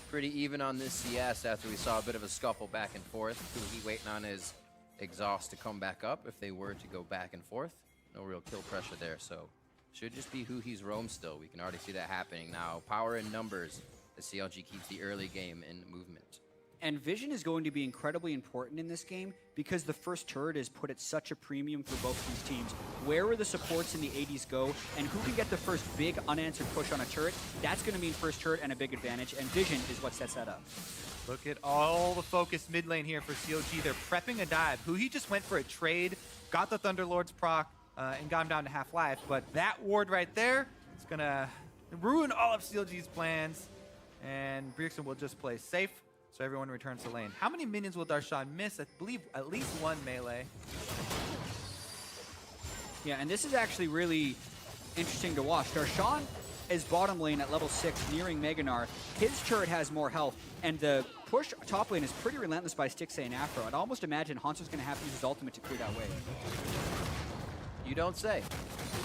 Pretty even on this CS after we saw a bit of a scuffle back and forth. He waiting on his exhaust to come back up if they were to go back and forth. No real kill pressure there, so should just be Huhi's roam still. We can already see that happening now. Power in numbers. The CLG keeps the early game in movement. And vision is going to be incredibly important in this game because the first turret is put at such a premium for both these teams. Where will the supports and the ADs go, and who can get the first big unanswered push on a turret? That's going to mean first turret and a big advantage, and vision is what sets that up. Look at all the focus mid lane here for COG. They're prepping a dive. He just went for a trade, got the Thunderlord's proc, and got him down to half life. But that ward right there is going to ruin all of CLG's plans, and Brierson will just play safe. So everyone returns to lane. How many minions will Darshan miss? I believe at least one melee. Yeah, and this is actually really interesting to watch. Darshan is bottom lane at level 6, nearing Mega Gnar. His turret has more health, and the push top lane is pretty relentless by Stixxay and Afro. I'd almost imagine Hanser's going to have to use his ultimate to clear that wave. You don't say.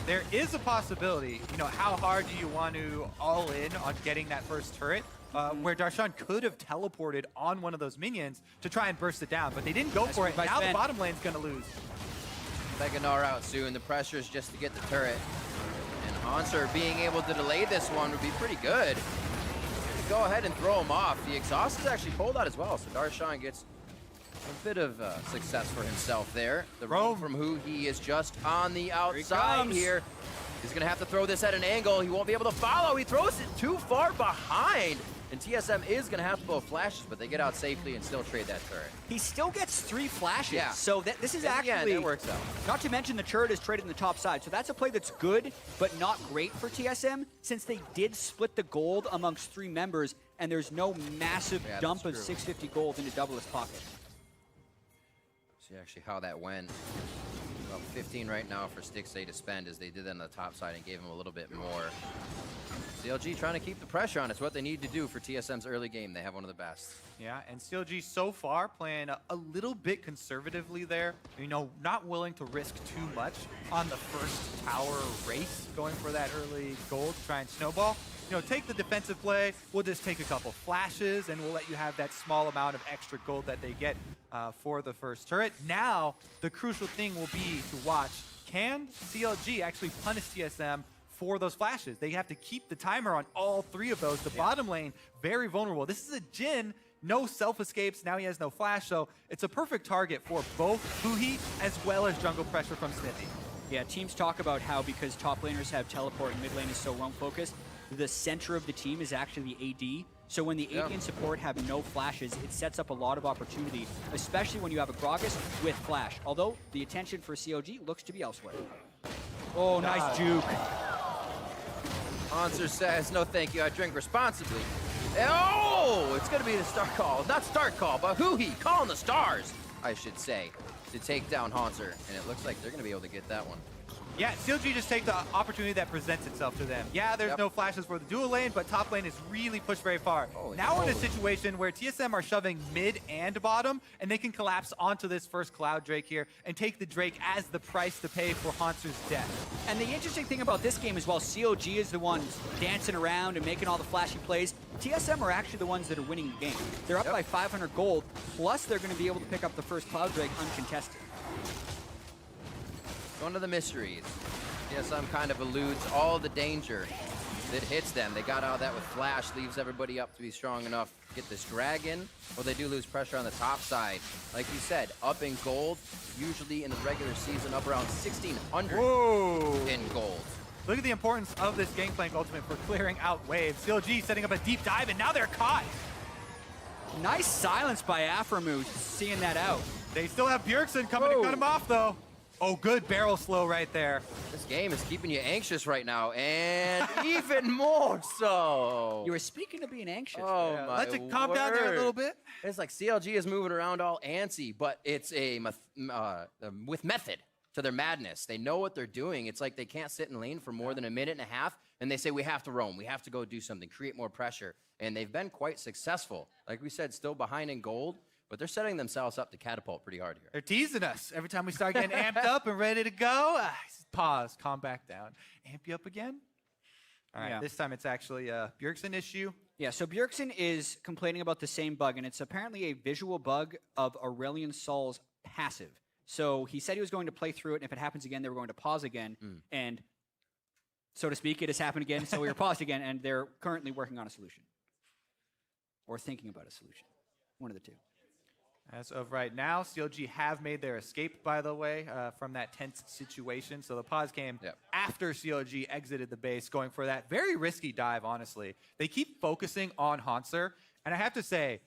There is a possibility, how hard do you want to all in on getting that first turret? Where Darshan could have teleported on one of those minions to try and burst it down, but they didn't go for it. Now the bottom lane's going to lose. Mega Gnar out soon. The pressure is just to get the turret. And Hanser being able to delay this one would be pretty good. Go ahead and throw him off. The exhaust is actually pulled out as well, so Darshan gets a bit of success for himself there. The roam from Huhi is just on the outside here. He's going to have to throw this at an angle. He won't be able to follow. He throws it too far behind. And TSM is going to have to blow flashes, but they get out safely and still trade that turret. He still gets 3 flashes. So this is actually, it works out. Not to mention the turret is traded in the top side. So that's a play that's good, but not great for TSM, since they did split the gold amongst 3 members, and there's no massive dump of 650 gold into Double's pocket. See actually how that went. About 15 right now for Stixxay to spend as they did that on the top side and gave him a little bit more. CLG trying to keep the pressure on. It's what they need to do for TSM's early game. They have one of the best. Yeah, and CLG so far playing a little bit conservatively there. Not willing to risk too much on the first tower race, going for that early gold to try and snowball. Take the defensive play. We'll just take a couple flashes, and we'll let you have that small amount of extra gold that they get for the first turret. Now, the crucial thing will be to watch, can CLG actually punish TSM for those flashes? They have to keep the timer on all 3 of those. The bottom lane, very vulnerable. This is a Jhin, no self-escapes. Now he has no flash, so it's a perfect target for both Huhi as well as jungle pressure from Smithy. Yeah, teams talk about how because top laners have teleport and mid lane is so roam focused, the center of the team is actually the AD. So when the AD and support have no flashes, it sets up a lot of opportunity, especially when you have a Gragas with flash. Although the attention for COG looks to be elsewhere. Oh, nice juke. Answer says, no thank you, I drink responsibly. Oh, it's gonna be the start call. Not start call, but Huhi calling the stars, I should say, to take down Hanser. And it looks like they're gonna be able to get that one. Yeah, CLG just take the opportunity that presents itself to them. Yeah, there's no flashes for the dual lane, but top lane is really pushed very far. Now we're in a situation where TSM are shoving mid and bottom, and they can collapse onto this first Cloud Drake here and take the Drake as the price to pay for Hanser's death. And the interesting thing about this game is while COG is the ones dancing around and making all the flashy plays, TSM are actually the ones that are winning the game. They're up by 500 gold, plus they're going to be able to pick up the first Cloud Drake uncontested. One of the mysteries. TSM kind of eludes all the danger that hits them. They got out of that with Flash, leaves everybody up to be strong enough to get this dragon. Well, they do lose pressure on the top side. Like you said, up in gold, usually in the regular season, up around 1,600 in gold. Look at the importance of this Gangplank ultimate for clearing out waves. CLG setting up a deep dive, and now they're caught. Nice silence by Aphromoo, seeing that out. They still have Bjergsen coming to cut him off, though. Oh, good barrel slow right there. This game is keeping you anxious right now, and even more so. You were speaking of being anxious. Oh, my Let's calm down there a little bit. It's like CLG is moving around all antsy, but it's a with method to their madness. They know what they're doing. It's like they can't sit in lane for more than a minute and a half, and they say, we have to roam. We have to go do something, create more pressure. And they've been quite successful. Like we said, still behind in gold, but they're setting themselves up to catapult pretty hard here. They're teasing us every time we start getting amped up and ready to go. Pause, calm back down. Amp you up again? All right, this time it's actually a Bjergsen issue. Yeah, so Bjergsen is complaining about the same bug, and it's apparently a visual bug of Aurelion Sol's passive. So he said he was going to play through it, and if it happens again, they were going to pause again. And so to speak, it has happened again, so we were paused again, and they're currently working on a solution. Or thinking about a solution. One of the two. As of right now, CLG have made their escape, by the way, from that tense situation. So the pause came after CLG exited the base, going for that very risky dive, honestly. They keep focusing on Hanser, and I have to say,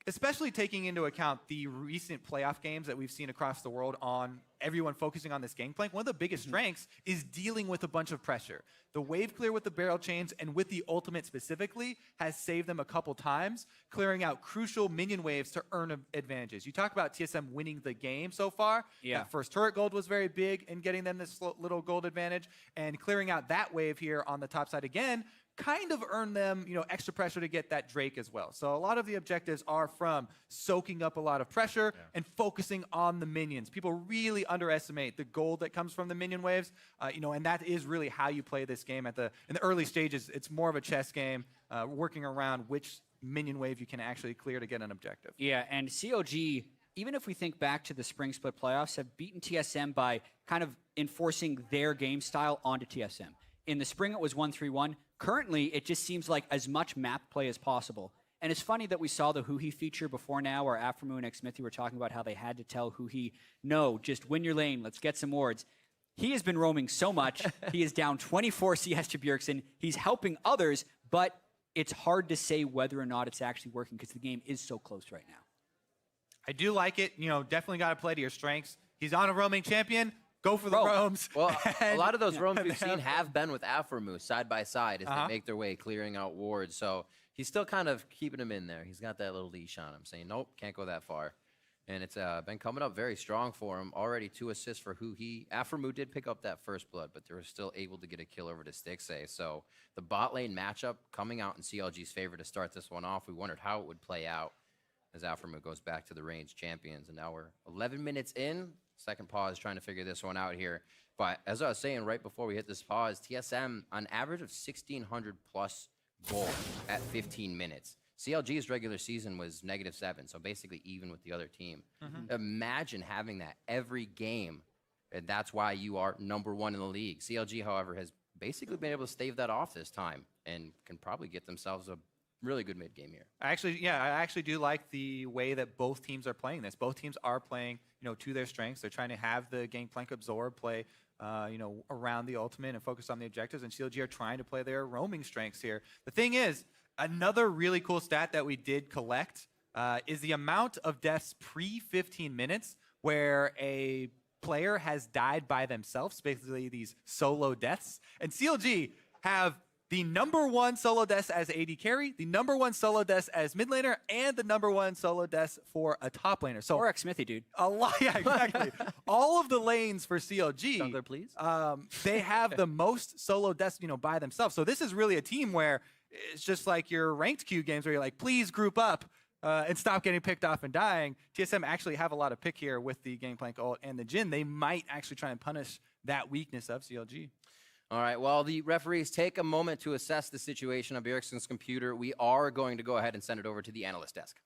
especially taking into account the recent playoff games that we've seen across the world on everyone focusing on this Gangplank, one of the biggest strengths is dealing with a bunch of pressure. The wave clear with the barrel chains and with the ultimate specifically has saved them a couple times, clearing out crucial minion waves to earn advantages. You talk about TSM winning the game so far. Yeah. That first turret gold was very big in getting them this little gold advantage, and clearing out that wave here on the top side again kind of earned them, extra pressure to get that Drake as well. So a lot of the objectives are from soaking up a lot of pressure and focusing on the minions. People really underestimate the gold that comes from the minion waves, and that is really how you play this game in the early stages. It's more of a chess game, working around which minion wave you can actually clear to get an objective. Yeah, and COG, even if we think back to the spring split playoffs, have beaten TSM by kind of enforcing their game style onto TSM. In the spring, it was 1-3-1. Currently, it just seems like as much map play as possible. And it's funny that we saw the Huhi feature before now, where Aphromoo and Xmithy were talking about how they had to tell Huhi, no, just win your lane, let's get some wards. He has been roaming so much. He is down 24 CS to Bjergsen. He's helping others, but it's hard to say whether or not it's actually working because the game is so close right now. I do like it. Definitely got to play to your strengths. He's on a roaming champion. Go for the roams. Well, a lot of those roams we've seen have been with Aphromoo side by side as they make their way clearing out wards. So he's still kind of keeping him in there. He's got that little leash on him, saying, nope, can't go that far. And it's been coming up very strong for him. Already 2 assists for Huhi. Aphromoo did pick up that first blood, but they were still able to get a kill over to Stixxay. So the bot lane matchup coming out in CLG's favor to start this one off. We wondered how it would play out as Aphromoo goes back to the range champions. And now we're 11 minutes in. Second pause, trying to figure this one out here. But as I was saying right before we hit this pause, TSM on average of 1,600 plus gold at 15 minutes. CLG's regular season was -7, so basically even with the other team. Imagine having that every game, and that's why you are #1 in the league. CLG, however, has basically been able to stave that off this time and can probably get themselves a really good mid game here. I actually do like the way that both teams are playing this. Both teams are playing, to their strengths. They're trying to have the Gangplank absorb, play around the ultimate and focus on the objectives, and CLG are trying to play their roaming strengths here. The thing is, another really cool stat that we did collect is the amount of deaths pre-15 minutes where a player has died by themselves, basically these solo deaths. And CLG have the #1 solo deaths as AD carry, the #1 solo deaths as mid laner, and the #1 solo deaths for a top laner. So or Smithy, dude. A lot, yeah, exactly. All of the lanes for CLG, Souther, please. they have the most solo deaths, by themselves. So this is really a team where it's just like your ranked queue games where you're like, please group up and stop getting picked off and dying. TSM actually have a lot of pick here with the Gangplank ult and the Jhin. They might actually try and punish that weakness of CLG. All right, while the referees take a moment to assess the situation on Bjergsen's computer, we are going to go ahead and send it over to the analyst desk.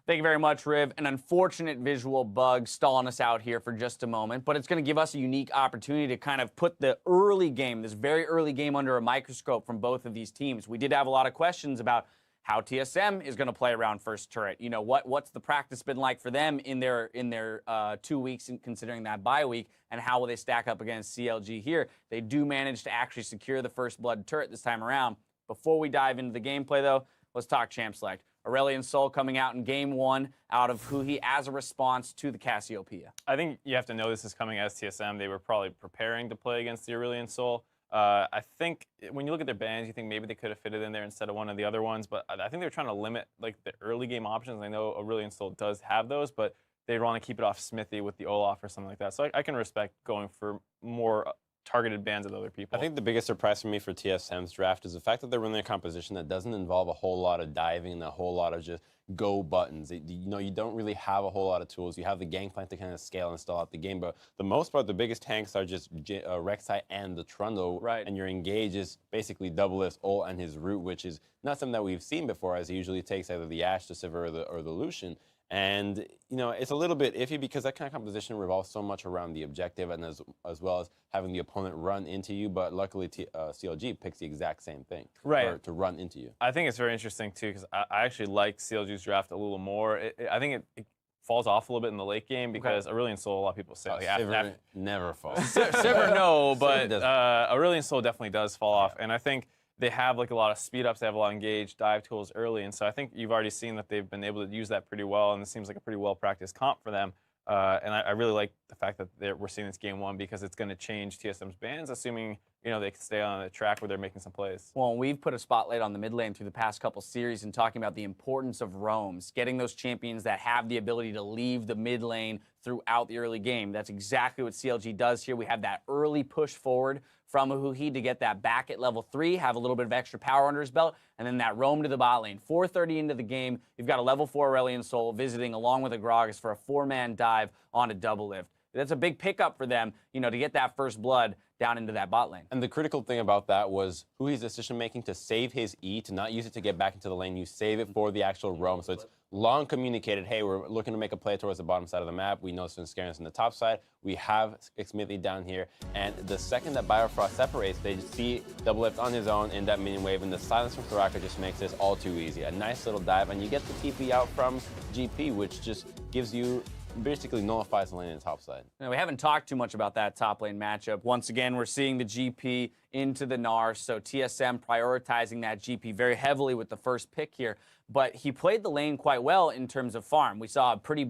Thank you very much, Riv. An unfortunate visual bug stalling us out here for just a moment, but it's going to give us a unique opportunity to kind of put the early game, this very early game, under a microscope from both of these teams. We did have a lot of questions about how TSM is going to play around first turret. What's the practice been like for them in their 2 weeks, considering that bye week, and how will they stack up against CLG here? They do manage to actually secure the first blood turret this time around. Before we dive into the gameplay, though, let's talk champ select. Aurelion Sol coming out in game 1 out of Huhi as a response to the Cassiopeia. I think you have to know this is coming as TSM. They were probably preparing to play against the Aurelion Sol. I think when you look at their bans, you think maybe they could have fitted in there instead of one of the other ones, but I think they're trying to limit the early game options. I know Aurelion Sol does have those, but they want to keep it off Smithy with the Olaf or something like that. So I can respect going for more targeted bans of other people. I think the biggest surprise for me for TSM's draft is the fact that they're running a composition that doesn't involve a whole lot of diving and a whole lot of just go buttons. You don't really have a whole lot of tools. You have the Gangplank to kind of scale and stall out the game, but the most part, the biggest tanks are just Rek'Sai and the Trundle, right? And your engage is basically double lifts ult and his root, which is not something that we've seen before, as he usually takes either the Ashe, the Sivir, or the Lucian. And, it's a little bit iffy because that kind of composition revolves so much around the objective and as well as having the opponent run into you. But luckily, CLG picks the exact same thing, right, to run into you. I think it's very interesting, too, because I actually like CLG's draft a little more. I think it falls off a little bit in the late game because Aurelion Sol, a lot of people say. Sivir never falls. Sivir, no, but Aurelion Sol definitely does fall off. And I think they have a lot of speed ups, they have a lot of engage, dive tools early, and so I think you've already seen that they've been able to use that pretty well, and it seems like a pretty well practiced comp for them. And I really like the fact that we're seeing this game 1 because it's going to change TSM's bans, assuming they can stay on the track where they're making some plays. Well, we've put a spotlight on the mid lane through the past couple series and talking about the importance of roams, getting those champions that have the ability to leave the mid lane throughout the early game. That's exactly what CLG does here. We have that early push forward from Huhi to get that back at level 3, have a little bit of extra power under his belt, and then that roam to the bot lane. 4:30 into the game, you've got a level 4 Aurelion Sol visiting along with a Gragas for a 4-man dive on a double lift. That's a big pickup for them, to get that first blood down into that bot lane. And the critical thing about that was Hui's decision-making to save his E, to not use it to get back into the lane. You save it for the actual roam. So it's long communicated, hey, we're looking to make a play towards the bottom side of the map. We know it's been scaring us on the top side. We have Smithy down here. And the second that Biofrost separates, they just see double lift on his own in that minion wave. And the silence from Soraka just makes this all too easy. A nice little dive. And you get the TP out from GP, which just gives you basically nullifies the lane in the top side. Now, we haven't talked too much about that top lane matchup. Once again, we're seeing the GP into the Gnar, so TSM prioritizing that GP very heavily with the first pick here. But he played the lane quite well in terms of farm. We saw a pretty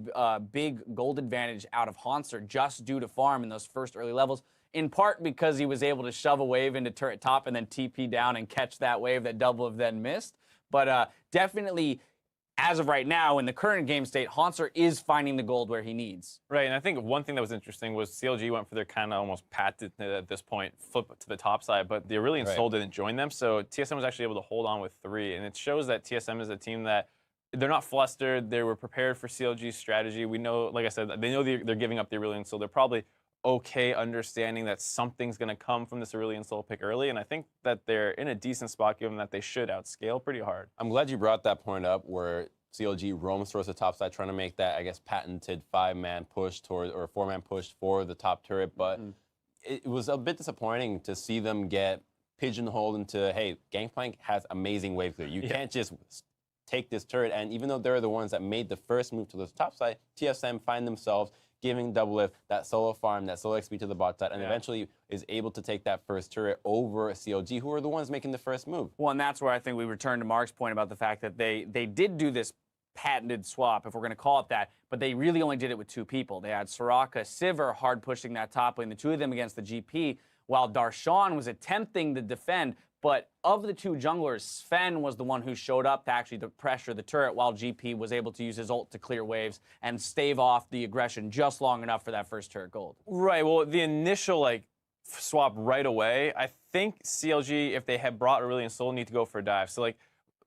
big gold advantage out of Haunter just due to farm in those first early levels, in part because he was able to shove a wave into turret top and then TP down and catch that wave that double have then missed. But definitely, as of right now, in the current game state, Haunter is finding the gold where he needs. Right, and I think one thing that was interesting was CLG went for their kind of almost patented at this point, flip to the top side, but the Aurelion Sol didn't join them, so TSM was actually able to hold on with 3, and it shows that TSM is a team that they're not flustered, they were prepared for CLG's strategy. We know, like I said, they know they're giving up the Aurelion Sol, they're probably okay understanding that something's going to come from this Aurelion Sol pick early, and I think that they're in a decent spot given that they should outscale pretty hard. I'm glad you brought that point up where CLG roams towards the top side, trying to make that, I guess, patented 5-man push towards, or 4-man push for the top turret, but it was a bit disappointing to see them get pigeonholed into, hey, Gangplank has amazing wave clear. You can't just take this turret. And even though they're the ones that made the first move to the top side, TSM find themselves giving Double Lift that solo farm, that solo XP to the bot side, and eventually is able to take that first turret over CLG, who are the ones making the first move. Well, and that's where I think we return to Mark's point about the fact that they did do this patented swap, if we're going to call it that, but they really only did it with 2 people. They had Soraka, Sivir hard pushing that top lane, the 2 of them against the GP, while Darshan was attempting to defend. But of the 2 junglers, Sven was the one who showed up to actually pressure the turret, while GP was able to use his ult to clear waves and stave off the aggression just long enough for that first turret gold. Right. Well, the initial swap right away, I think CLG, if they had brought Aurelion Sol, need to go for a dive. So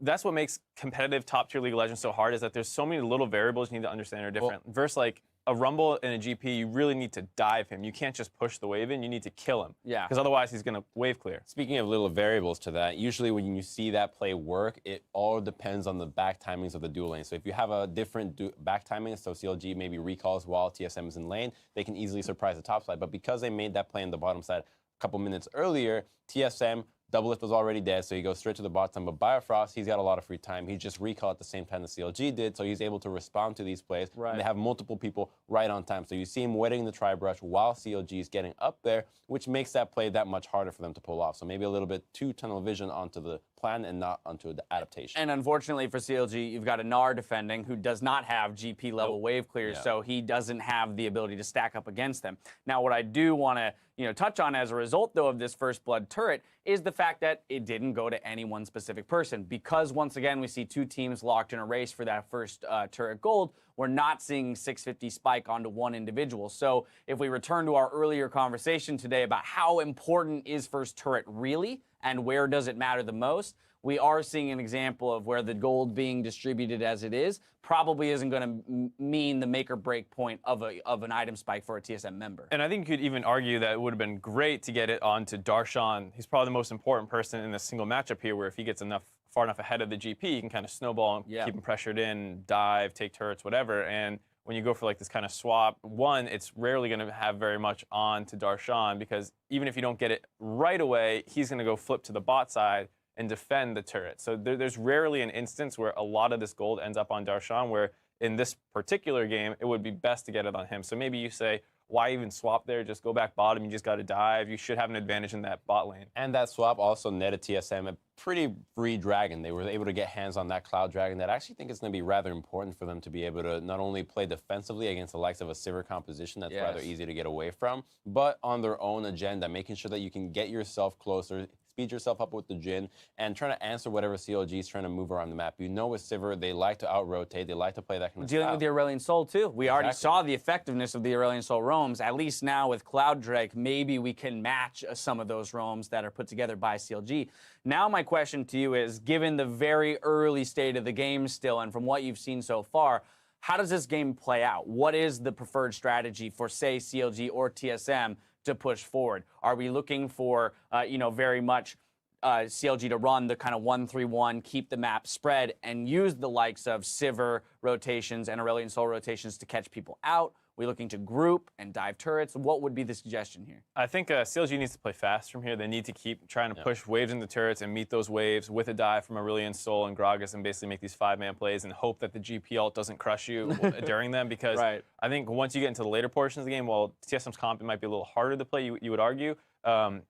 that's what makes competitive top-tier League of Legends so hard, is that there's so many little variables you need to understand are different. Versus a Rumble and a GP, you really need to dive him. You can't just push the wave in, you need to kill him. Yeah. Because otherwise he's going to wave clear. Speaking of little variables to that, usually when you see that play work, it all depends on the back timings of the dual lane. So if you have a different back timing, so CLG maybe recalls while TSM is in lane, they can easily surprise the top side. But because they made that play in the bottom side a couple minutes earlier, TSM, Double Lift was already dead, so he goes straight to the bottom. But Biofrost, he's got a lot of free time. He just recalled at the same time the CLG did, so he's able to respond to these plays. Right. And they have multiple people right on time. So you see him wetting the tri-brush while CLG is getting up there, which makes that play that much harder for them to pull off. So maybe a little bit too tunnel vision onto the plan and not onto the adaptation. And unfortunately for CLG, you've got a Gnar defending who does not have GP level wave clears, so he doesn't have the ability to stack up against them. Now, what I do want to touch on as a result, though, of this first blood turret is the fact that it didn't go to any one specific person. Because, once again, we see 2 teams locked in a race for that first turret gold, we're not seeing 650 spike onto one individual. So if we return to our earlier conversation today about how important is first turret really, and where does it matter the most, we are seeing an example of where the gold being distributed as it is probably isn't going to mean the make or break point of an item spike for a TSM member. And I think you could even argue that it would have been great to get it onto Darshan. He's probably the most important person in this single matchup here, where if he gets far enough ahead of the GP, he can kind of snowball, keep him pressured in, dive, take turrets, whatever. And when you go for this kind of swap, one, it's rarely going to have very much on to Darshan, because even if you don't get it right away, he's going to go flip to the bot side and defend the turret. So there's rarely an instance where a lot of this gold ends up on Darshan, where in this particular game, it would be best to get it on him. So maybe you say, why even swap there? Just go back bottom. You just got to dive. You should have an advantage in that bot lane. And that swap also netted TSM a pretty free dragon. They were able to get hands on that Cloud Dragon that I actually think is going to be rather important for them to be able to not only play defensively against the likes of a Sivir composition that's rather easy to get away from, but on their own agenda, making sure that you can get yourself closer, speed yourself up with the Jhin, and trying to answer whatever CLG is trying to move around the map. You know with Sivir, they like to out-rotate. They like to play that kind of Dealing style. with the Aurelion Sol, too. We already saw the effectiveness of the Aurelion Sol roams. At least now with Cloud Drake, maybe we can match some of those roams that are put together by CLG. Now my question to you is, given the very early state of the game still, and from what you've seen so far, how does this game play out? What is the preferred strategy for, say, CLG or TSM to push forward? Are we looking for, very much CLG to run the kind of 1-3-1, keep the map spread, and use the likes of Sivir rotations and Aurelion Sol rotations to catch people out? We're looking to group and dive turrets. What would be the suggestion here? I think CLG needs to play fast from here. They need to keep trying to push waves into turrets and meet those waves with a dive from Aurelion Sol and Gragas, and basically make these 5-man plays and hope that the GP ult doesn't crush you during them, because I think once you get into the later portions of the game, while TSM's comp might be a little harder to play, you would argue,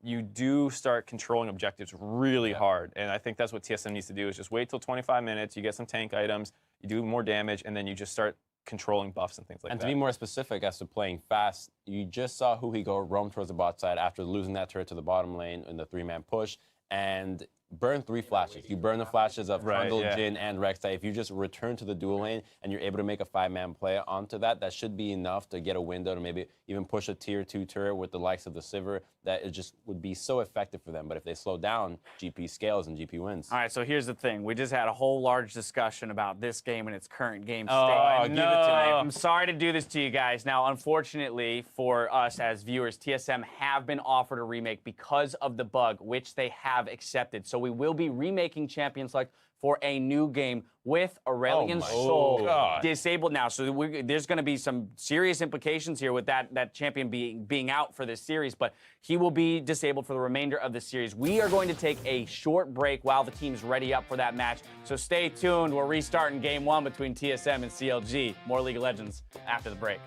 you do start controlling objectives really hard. And I think that's what TSM needs to do, is just wait till 25 minutes, you get some tank items, you do more damage, and then you just start controlling buffs and things like that. And to be more specific as to playing fast, you just saw Huhi roam towards the bot side after losing that turret to the bottom lane in the 3-man push, and burn 3 flashes. You burn the flashes of Trundle, Jhin, and Rek'Sai. If you just return to the dual lane and you're able to make a 5-man play onto that, that should be enough to get a window to maybe even push a tier 2 turret with the likes of the Sivir, that it just would be so effective for them. But if they slow down, GP scales and GP wins. All right, so here's the thing. We just had a whole large discussion about this game and its current game state. Oh, give it to me. I'm sorry to do this to you guys. Now, unfortunately for us as viewers, TSM have been offered a remake because of the bug, which they have accepted. So we will be remaking Champion Select for a new game with Aurelion Sol disabled now. So there's going to be some serious implications here with that champion being out for this series, but he will be disabled for the remainder of the series. We are going to take a short break while the team's ready up for that match. So stay tuned. We're restarting game 1 between TSM and CLG. More League of Legends after the break.